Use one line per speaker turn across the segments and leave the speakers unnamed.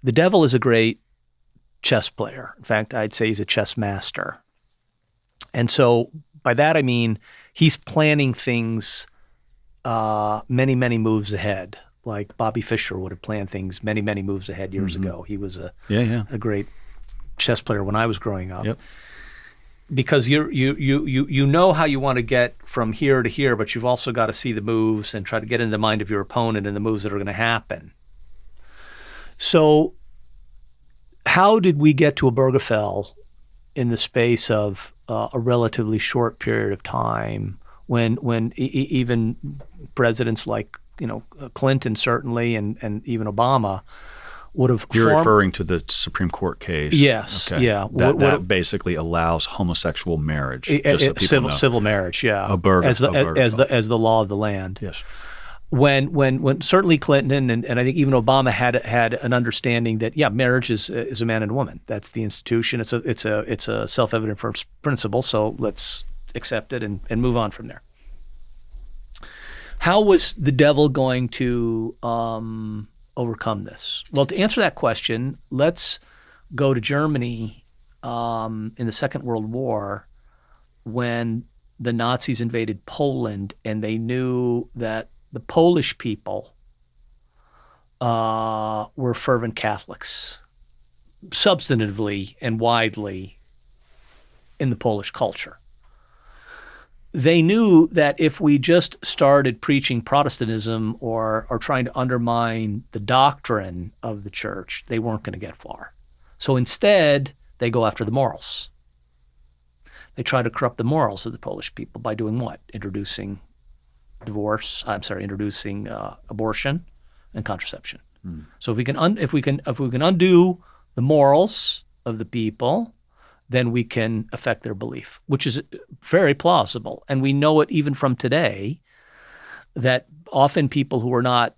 The devil is a great chess player. In fact, I'd say he's a chess master. And so by that I mean he's planning things many, many moves ahead. Like Bobby Fischer would have planned things many, many moves ahead years ago. He was a great chess player when I was growing up.
Yep.
Because you know how you want to get from here to here, but you've also got to see the moves and try to get in the mind of your opponent and the moves that are going to happen. So how did we get to Obergefell in the space of a relatively short period of time when even presidents like Clinton certainly and even Obama would have
You're referring to the Supreme Court case.
Yes,
okay.
yeah.
That basically allows homosexual marriage, just so people know.
Civil marriage, yeah.
As
the law of the land.
Yes.
When certainly Clinton and I think even Obama had an understanding that marriage is a man and a woman. That's the institution. It's a self-evident first principle. So let's accept it and move on from there. How was the devil going to overcome this? Well, to answer that question, let's go to Germany in the Second World War when the Nazis invaded Poland and they knew that the Polish people were fervent Catholics, substantively and widely in the Polish culture. They knew that if we just started preaching Protestantism or trying to undermine the doctrine of the church, they weren't going to get far. So instead, they go after the morals. They try to corrupt the morals of the Polish people by doing what? Introducing abortion and contraception. So if we can undo the morals of the people, then we can affect their belief, which is very plausible. And we know it even from today that often people who are not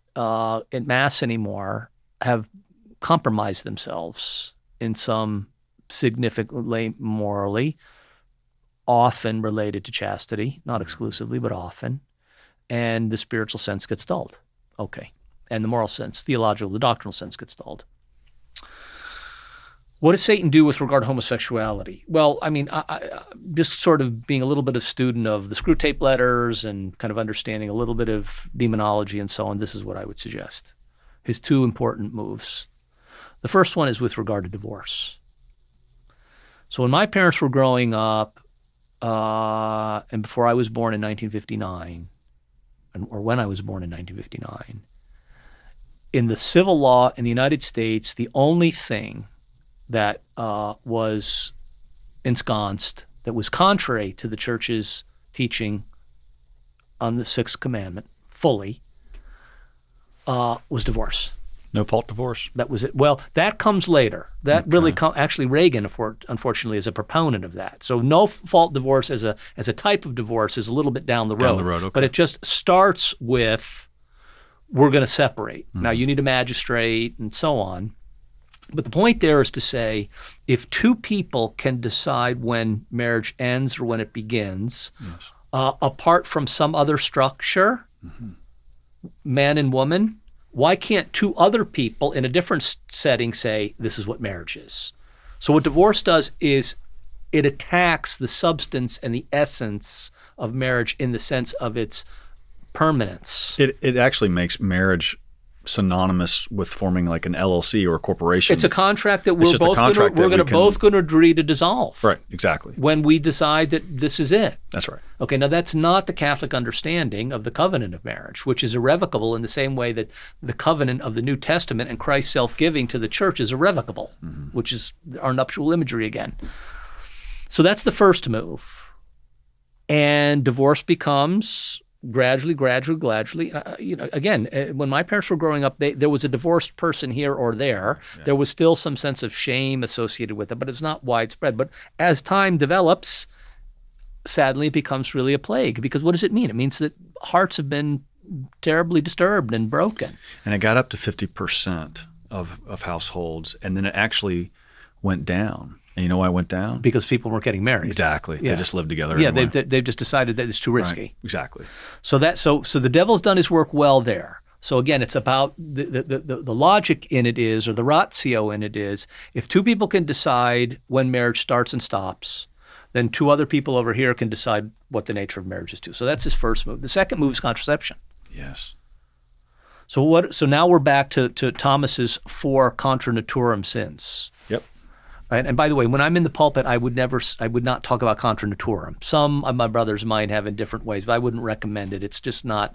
in Mass anymore have compromised themselves in some significantly morally, often related to chastity, not exclusively, but often. And the spiritual sense gets dulled. Okay. And the moral sense, theological, the doctrinal sense gets dulled. What does Satan do with regard to homosexuality? Well, I mean, I just sort of being a little bit of student of the screw tape letters and kind of understanding a little bit of demonology and so on, this is what I would suggest. His two important moves. The first one is with regard to divorce. So when my parents were growing up, and before I was born in 1959, or when I was born in 1959, in the civil law in the United States, the only thing that was ensconced, that was contrary to the church's teaching on the Sixth Commandment fully, was divorce.
No fault divorce?
That was it. Well, that comes later. That really actually Reagan, unfortunately, is a proponent of that. So no fault divorce as a type of divorce is a little bit down the road.
Down the road, okay.
But it just starts with, we're going to separate. Now you need a magistrate and so on. But the point there is to say, if two people can decide when marriage ends or when it begins, apart from some other structure, man and woman, why can't two other people in a different setting say, this is what marriage is? So what divorce does is it attacks the substance and the essence of marriage in the sense of its permanence.
It actually makes marriage synonymous with forming like an LLC or a corporation.
It's a contract that we're both going to agree to dissolve.
Right, exactly.
When we decide that this is it.
That's right.
Okay, now that's not the Catholic understanding of the covenant of marriage, which is irrevocable in the same way that the covenant of the New Testament and Christ's self-giving to the church is irrevocable, which is our nuptial imagery again. So that's the first move. And divorce becomes gradually. Again, when my parents were growing up, there was a divorced person here or there. Yeah. There was still some sense of shame associated with it, but it's not widespread. But as time develops, sadly, it becomes really a plague. Because what does it mean? It means that hearts have been terribly disturbed and broken.
And it got up to 50% of households, and then it actually went down. And you know why it went down?
Because people weren't getting married.
Exactly.
Yeah.
They just lived together.
Yeah,
anyway.
they've just decided that it's too risky.
Right. Exactly.
So the devil's done his work well there. So again, it's about the logic in it is, or the ratio in it is, if two people can decide when marriage starts and stops, then two other people over here can decide what the nature of marriage is too. So that's his first move. The second move is contraception.
Yes.
So now we're back to Thomas's 4 contra naturam sins.
Yep.
And by the way, when I'm in the pulpit, I would not talk about contra naturam. Some of my brothers might have in different ways, but I wouldn't recommend it. It's just not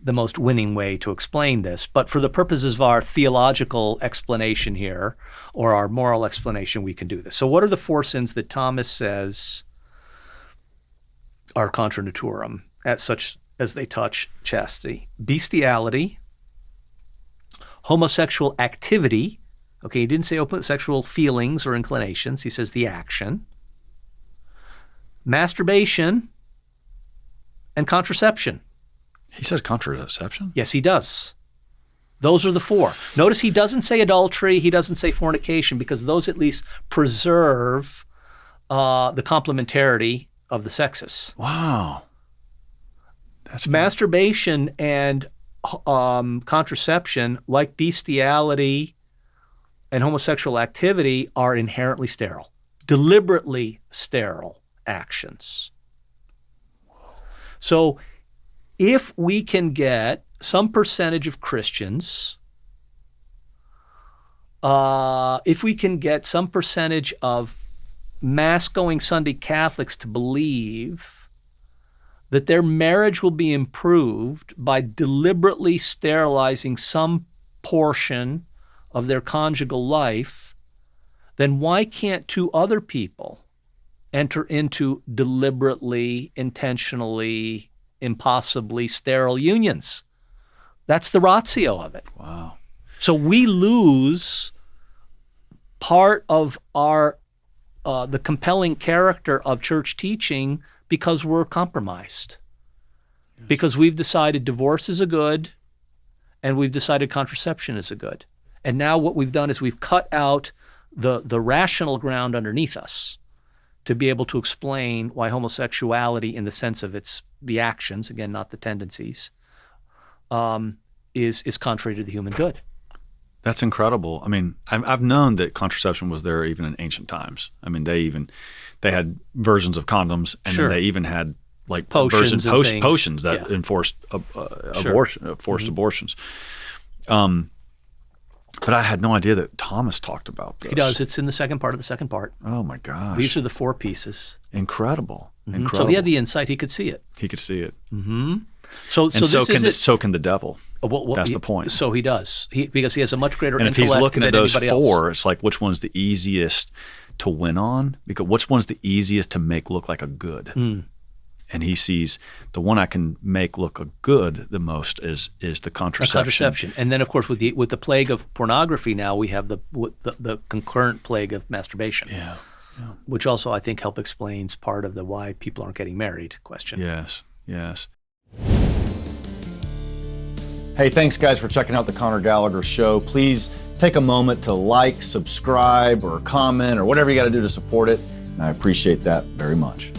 the most winning way to explain this. But for the purposes of our theological explanation here, or our moral explanation, we can do this. So what are the 4 sins that Thomas says are contra naturam, such as they touch chastity? Bestiality, homosexual activity. Okay, he didn't say sexual feelings or inclinations. He says the action. Masturbation and contraception.
He says contraception?
Yes, he does. Those are the 4. Notice he doesn't say adultery. He doesn't say fornication, because those at least preserve the complementarity of the sexes.
Wow. That's
masturbation and contraception, like bestiality and homosexual activity, are inherently sterile, deliberately sterile actions. So if we can get some percentage of Christians, if we can get some percentage of mass-going Sunday Catholics to believe that their marriage will be improved by deliberately sterilizing some portion of their conjugal life, then why can't 2 other people enter into deliberately, intentionally, impossibly sterile unions? That's the ratio of it.
Wow.
So we lose part of our the compelling character of church teaching because we're compromised. Yes. Because we've decided divorce is a good, and we've decided contraception is a good. And now what we've done is we've cut out the rational ground underneath us to be able to explain why homosexuality, in the sense of the actions, again, not the tendencies, is contrary to the human good.
That's incredible. I mean, I've known that contraception was there even in ancient times. I mean, they had versions of condoms, and
Sure.
then they even had like
Potions and things.
potions that
Yeah.
enforced
Sure.
forced abortions. But I had no idea that Thomas talked about this.
He does. It's in the second part of the second part.
Oh my gosh.
These are the 4 pieces.
Incredible.
Mhm.
Incredible.
So he had the insight. He could see it.
He could see it.
Mm-hmm. So
And so
this is
so can the devil.
Well,
That's the point.
So he does. Because he has a much greater
And if
intellect
he's looking at
than
those
anybody
4,
else.
it's like, which one's the easiest to win on? Because which one's the easiest to make look like a good?
Mm.
And he sees the one I can make look a good the most is the contraception.
And then, of course, with the plague of pornography now, we have the concurrent plague of masturbation.
Yeah.
Which also, I think, explains part of the why people aren't getting married question.
Yes. Yes.
Hey, thanks guys for checking out the Conor Gallagher Show. Please take a moment to like, subscribe, or comment, or whatever you got to do to support it. And I appreciate that very much.